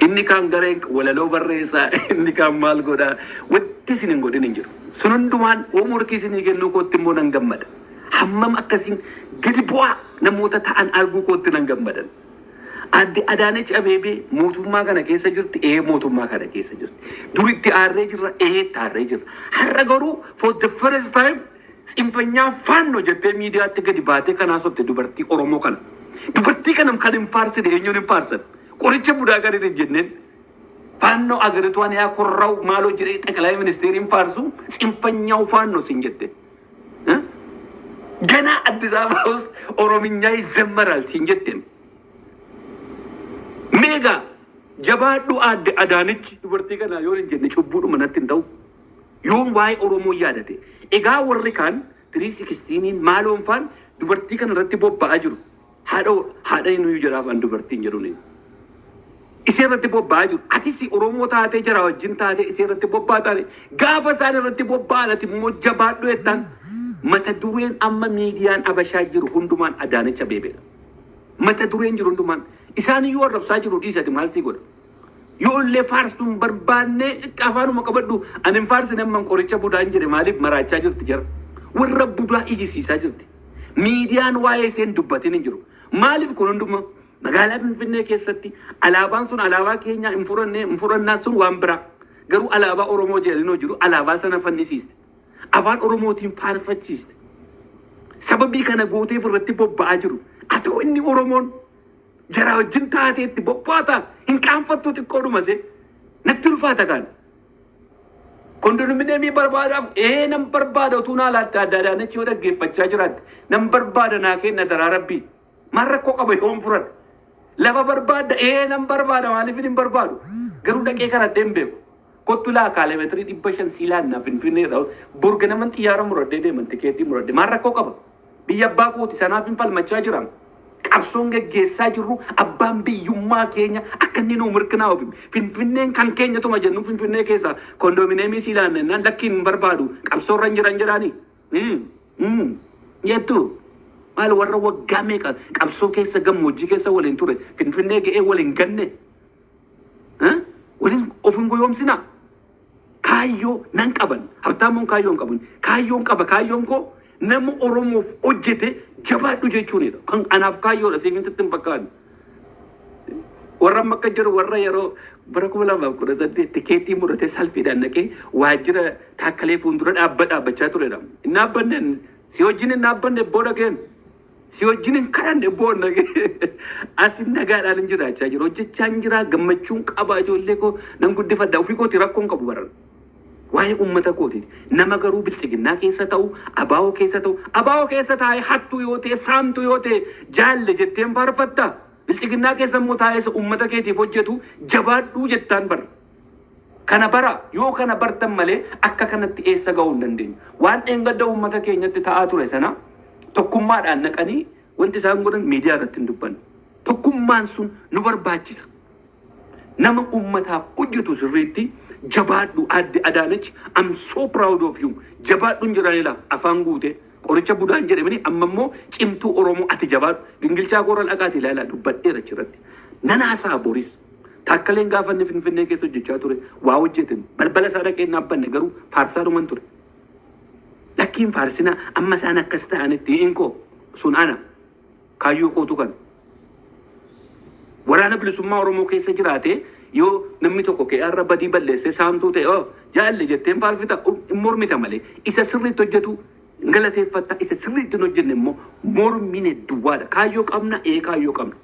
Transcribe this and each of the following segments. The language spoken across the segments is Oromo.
inni kaan gareen walaloo barreessaa inni kaan maal godhaa wanti isin hin godhin hin jiru. Sun hundumaan hoomworkii isinii kennuu kootti immoo nan gammada. Hammam akkasiin gadi bu'aa namoota ta'an arguu kootti nan gammadan. Adde Adaanech Abeebee mootummaa kana keessa jirti. Mootummaa kana keessa jirti. Duritti aarree jirra. Aarree jirra. Har'a garuu for the first time tsinfanyaa faannoo jettee miidiyaatti gadi baatee kanaa sobte dubartii Oromoo kana. Dubartii kanam kan hin faarsine eenyuun hin faarsan. Qoricha budaa kan hin jenneen. Faannoo agarituwaan yaa korraa'u maaloo jedhee xaqalaa ministeeriin faarsu tsinfanyaa faannoo sin jette. ገና አዲስ አበባ ውስጥ ኦሮምኛ ይዘመራል ሲንጀተም ሜጋ ጀባዱ አዳነች ዱበርቲ ከና ዮን እንጀነ ጩቡዱ መነት እንደው ዮን ዋይ ኦሮሞ ያደተ ኤጋ ወርካን 316 ማሎን ፋን ዱበርቲ ከና ረቲ ቦባ አጅሩ ሃዳይ ነው ይጀራፋን ዱበርቲ እንጀሩ ነው ኢሴ ረቲ ቦባ አጅሩ አቲሲ ኦሮሞ ታቴ ጀራ ወጅን ታቴ ኢሴ ረቲ ቦባ ታቴ ጋፈሳን ረቲ ቦባ አለቲ ሞጀባዱ እታን mata dureen amma miidiyaan abashaa jiru hundumaan Adaanech Abeebee. Mata dureen jiru hundumaan isaan yoo arrabsaa jiru dhiisati maal sii godha. Yoo illee faarsuun barbaannee afaanuma qabadhu ani hin faarsine amman qoricha budaa hin jedhe maaliif maraachaa jirti jara. Warra budaa ijisiisaa jirti. Miidiyaan waa'ee isheen dubbatin hin jiru. Maaliif kun hundumaa magaalaa Finfinnee keessatti alaabaan sun alaabaa keenyaa hin furannaa sun waan biraa. Garuu alaabaa Oromoo jedhalinoo jiru alaabaa sana fannisiiste. Afaan Oromootiin faarfachiiste. Sababii kana gooteef irratti bobba'aa jiru. Atoo inni Oromoon jara wajjin taateetti bobbaata hin qaanfattu xiqqoodhuma see natti ulfaata kan. Kondominiyeemii barbaadaaf nan barbaada utuu naa laatte Adaanech yoo dhaggeeffachaa jiraatte nan barbaada naa kenna daraa rabbii. Maal rakkoo qaba yoon furadha. Lafa barbaadda nan barbaada maaliif hin barbaadu. Garuu dhaqee karadhee hin beeku. Kottu laa kaalemetrii 500 siilaan naaf Finfinnee ta'u burga naman xiyyaara muradhee deeman tikeetii muradhee maal rakkoo qaba. Biyya abbaa kooti sanaaf hin falmachaa jiran. Qabsoon geggeessaa jirru abbaan biyyummaa keenya akka inni nuu mirkanaa'uuf Finfinneen kan keenya tuma jennu Finfinnee keessa kondominiyeemii siilaan nan lakkiin hin barbaadu qabsoorra hin jiran jedhaanii. Jettu maal warra waggaa meeqa qabsoo keessa gammoojjii keessa waliin ture Finfinnee ga'ee waliin ganne. Waliin of hin goyoomsina. Kaayyo nan qaban habtaamoon kaayyoon qabun kaayyoon qaba kaayyoon ko nama Oromoof hojjete jabaadhu jechuunidha kan anaaf kaayyoodha seefintitti hin fakkaatu warra makka jiru warra yeroo bara 2018 tikeetii murate salfiidhaan naqee waajjira taakkalee fuuldura dhaabbachaa turedha inni dhaabbanne si wajjin hin dhaabbanne booda ga'een si wajjin hin kadhanne booda ga'een asin nagaadhaan hin jiraachaa jiru hojjechaa hin jiraa gammachuun qaba ijoollee koo nan guddifadha ofii kooti rakkoon qabu baran. Waa'ee uummata kooti nama garuu bilisiginnaa keessa ta'u abaa'oo keessa taa'ee hattuu yoo ta'e saamtuu yoo ta'e jaalle jetteen faarfatta bilisiginnaa keessa immoo taa'ee uummata keetiif hojjetu jabaadhuu jettaan bara. Kana bara yoo kana bartan malee akka kanatti eessa ga'uu hin dandeenyu. Waan dheengadda uummata keenyatti ta'aa ture sana tokkummaadhaan naqanii wanti isaan godhan miidiyaa irratti hin dubbanne. Tokkummaan sun nu barbaachisa. Nama uummataaf hojjetu sirriitti jabaadhu adde Adaanech I'm so proud of you jabaadhu jedhanila afaan guute qoricha budaan jedhamani amma immoo cimtuu Oromoo ati jabaadhu dingilchaa goral dhaqaati ilaala dubbadheera jirratti nanaasaa Boris taakkaleen gaafanne Finfinnee keessa hojjechaa ture waa hojjetan balbala isaa dhaqee naabbanne garuu faarsaa dhuman ture lakkiin faarsina amma isaan akkas ta'anitti inkoo sun ana kaayyoo kootu kan waraana bilisummaa Oromoo keessa jiraate yoo namni tokko keerra badii balleesse saamtuu ta'e jaalle jetteen faarfita mormita malee isa sirriitti hojjetu galateeffatta isa sirriitti hin hojjenne immoo mormine duwwaadha kaayyoo qabna kaayyoo qabna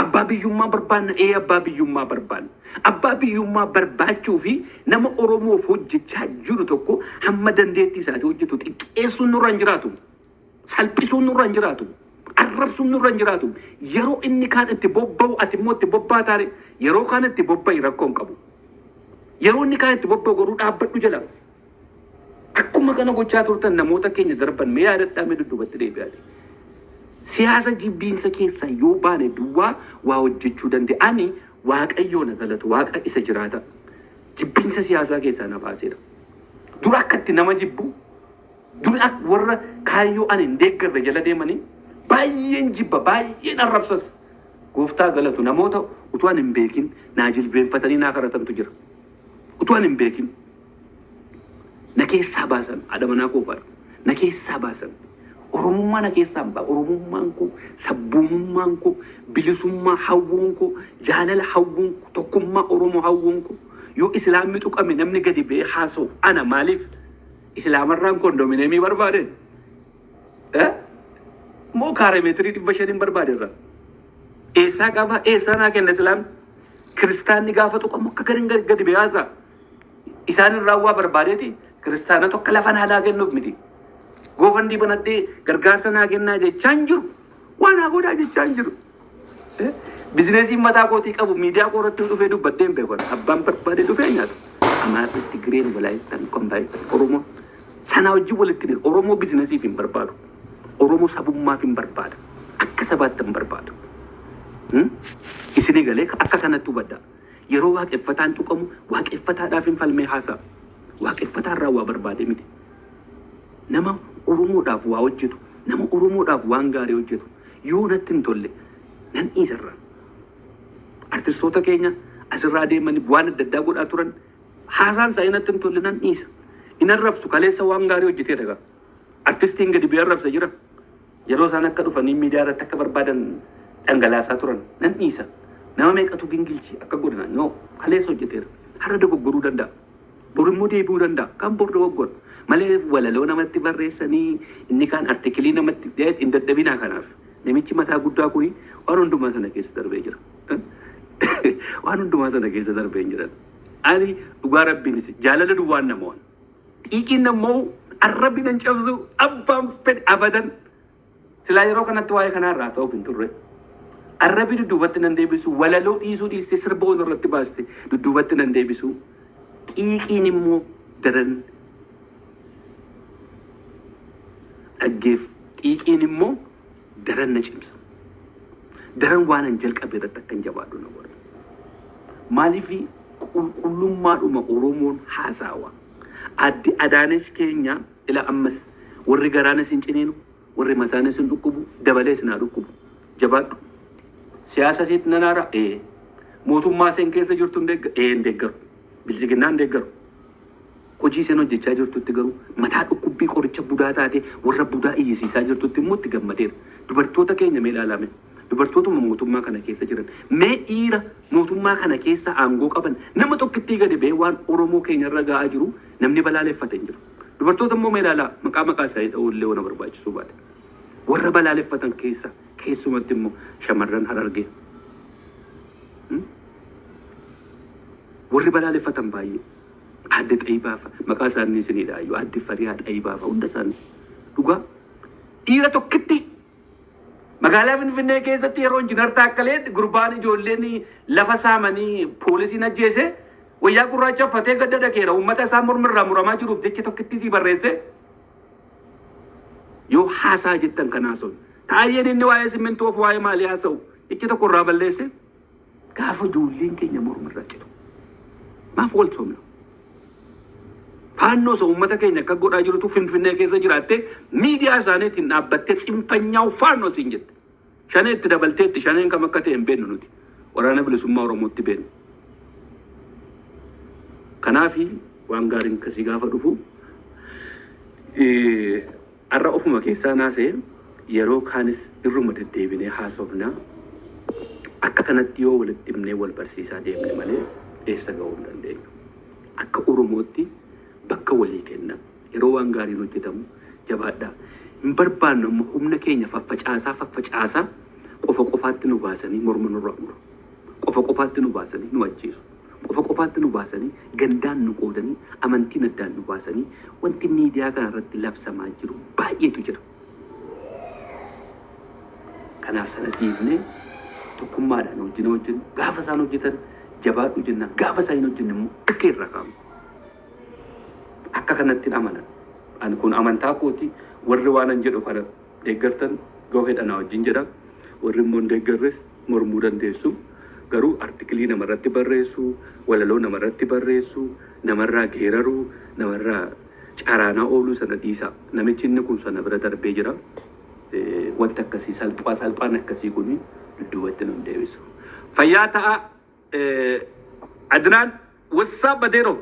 abbaa biyyummaa barbaanna abbaa biyyummaa barbaanna abbaa biyyummaa barbaachuu fi nama Oromoof hojjechaa jiru tokko hamma dandeettii isaati hojjetu xiqqeessuun nurra hin jiraatu salphisuun nurra hin jiraatu. Arrabsuun nurra hin jiraatu yeroo inni kaan itti bobba'u ati immoo itti bobba'aa yeroo kaan itti bobba'i rakkoon qabu yeroo inni kaan itti bobba'u garuu dhaabbadhu jala akkuma kana gochaa turtan namoota keenya darban mee yaadadhaa mee dudduubatti deebi'aa siyaasa jibbiinsa keessa yoo baane duwwaa waa hojjechuu danda'ani waaqayyoo na galatu waaqa isa jiraata jibbiinsa siyaasaa keessaa na baaseera dura akkatti nama jibbu dura warra kaayyoo ani hin deeggarre jala deemanii baay'een jibba baay'een arrabsas gooftaa galatu namoota utuan hin beekin naa jilbeenfatanii naa kadhatantu jira. Utuan hin beekin na keessaa baasan adamanaa koofadha. Na keessaa baasan oromummaa na keessaa baa oromummaan koo sabboonummaan koo bilisummaa hawwuun koo jaalala hawwuun koo tokkummaa oromoo hawwuun koo yoo islaamni tuqame namni gadi bee haasa'u ana maaliif islaamarraan kondomineemii barbaade moo kaarameetirii 500 barbaaderra eessaa qaba eessaa naa kenna islaamni kiristaanni gaafa tuqamu akka gadi bee haasa'a isaan irraa waa barbaadeeti kiristaana tokko lafa naa kennuuf miti. Goofandi banadhee gargaarsa naa kennaa jechaan jiru waan haa godhaa jechaan jiru. Bizineesiin mataa kootii qabu miidiyaa koo irratti dhufee dubbadhee hin beekan abbaan barbaade dhufee nyaata. Amaarri Tigireen Walaayittaan Kombaayittaan Oromoo sana wajjin walitti dhiira. Oromoo bizineesiif hin barbaadu. Oromoo sabummaaf hin barbaada. Akka sabaatti hin barbaadu. Isin egalee akka kanatti hubadhaa. Yeroo waaqeffataan tuqamu waaqeffataadhaaf hin falmee haasa'a. Waaqeffataarraa waa barbaade miti. Nama Oromoodhaaf waa hojjetu, nama Oromoodhaaf waan gaarii hojjetu yoo natti hin tolle nan dhiisarra. Artistoota keenya asirraa deemanii waan adda addaa godhaa turan haasaan isaa natti hin tolle nan dhiisa. Inni arrabsu kaleessa waan gaarii hojjetee dhagaa. Artistiin gadi bee arrabsa jira. Yeroo isaan akka dhufanii miidiyaa irratti akka barbaadan dhangalaasaa turan nan dhiisa. Nama meeqatu gingilchi akka godhan yoo kaleessa hojjeteera. Har'a dogoggoruu danda'a. Borimmoo deebi'uu danda'a. Kan bor dogoggora. Malee walaloo namatti barreessanii inni kaan artikilii namatti hin dadhabinaa kanaaf namichi mataa guddaa kuni waan hundumaa sana keessa darbee jira. Waan hundumaa sana keessa darbee jiran. Ani dhugaa rabbiinis jaalala duwwaan nama waan. Xiiqiin ammoo arrabbi nan cabsu abbaan fedhe abadan. Silaa yeroo kanatti waa'ee kanarraa sa'uuf hin turre. Arrabbi dudduubatti nan deebisu walaloo dhiisuu dhiistee sirba irratti baaste dudduubatti nan deebisu. Xiiqiin immoo daran dhaggeef xiiqiin immoo daran na cimsa. Daran waan an jalqabe irratti akka hin jabaadhu na godha. Maaliif qulqullummaadhuma Oromoon haasaawa. Addi Adaanesh keenya ila ammas warri garaanas hin ciniinu warri mataanas hin dhukkubu dabalees naa dhukkubu. Jabaadhu. Siyaasa isiitti nan haara mootummaa seen keessa jirtu hin deeggaru. Bilisiginnaa hin deeggaru. Hojii isheen hojjechaa jirtutti garuu mataa dhukkubbii qoricha budaa taate warra budaa iyyisiisaa jirtutti immoo itti gammadeera. Dubartoota keenya mee ilaalame. Dubartootuma mootummaa kana keessa jiran. Mee dhiira mootummaa kana keessa aangoo qaban nama tokkittii gadi ba'ee waan Oromoo keenya irra ga'aa jiru namni balaaleffate hin jiru. Dubartoota immoo mee ilaalaa maqaa isaanii dha'uullee waan barbaachisuu baate. Warra balaaleffatan keessa keessumatti immoo shamarran Harargee. Warri balaaleffatan baay'ee. Adde Xayyibaafa maqaa isaanii isinidha ayyuu adde Fariyaa Xayyibaafa hunda isaanii dhugaa dhiira tokkitti magaalaa Finfinnee keessatti yeroo injiinar Taakkalee gurbaan ijoolleen lafa saamanii poolisiin ajjeese wayyaa gurraacha uffatee gadda dhageera uummata isaa mormirraa muramaa jiruuf jecha tokkitti si barreesse yoo haasaa jettan kan haasa'u taa'een inni waa'ee simmintoof waa'ee maalii haasa'u jecha tokko irraa balleesse gaafa ijoolleen keenya mormirraa citu maaf wal soomna. Faannoo isa uummata keenya akka godhaa jirutu Finfinnee keessa jiraattee miidiyaa isaaniitiin dhaabbattee xinfanyaa faannoo siin jette. Shanee itti dabalteetti shaneen kam akka ta'e hin beeknu nuti. Waraana bilisummaa Oromootti beeknu. Kanaafi waan gaariin kasii gaafa dhufu har'a ofuma keessaa naasee yeroo kaanis irruma deddeebinee haasofnaa akka kanatti yoo walitti himnee wal barsiisaa deemne malee eessa ga'uu hin dandeenyu. Akka Oromootti bakka walii kenna yeroo waan gaariin hojjetamu jabaadhaa hin barbaannu amma humna keenya faffacaasaa qofaatti nu baasanii morma nurraa muru qofaatti nu baasanii nu ajjeesu qofaatti nu baasanii gandaan nu qoodanii amantiin addaan nu baasanii wanti miidiyaa kana irratti labsamaa jiru baay'eetu jira. Kanaaf sana dhiifnee tokkummaadhaan hojjennu gaafa isaan hojjetan jabaadhu jenna gaafa isaan hin hojjenne immoo akka irra kaamu. Akka kanatti amanan. Ani kun amantaa kooti warri waan an jedhu kana deeggartan goo hedhanaa wajjin jedha. Warri immoo hin deeggarres mormuu dandeessu. Garuu artikilii namarratti barreessu, walaloo namarratti barreessu, namarraa geeraruu, namarraa caraanaa ooluu sana dhiisa. Namichi inni kun sana bira darbee jira. Wanti akkasii salphaan akkasii kun dudduubatti nu deebisu. Fayyaa ta'a. Adnaan Wassaa Badeeroo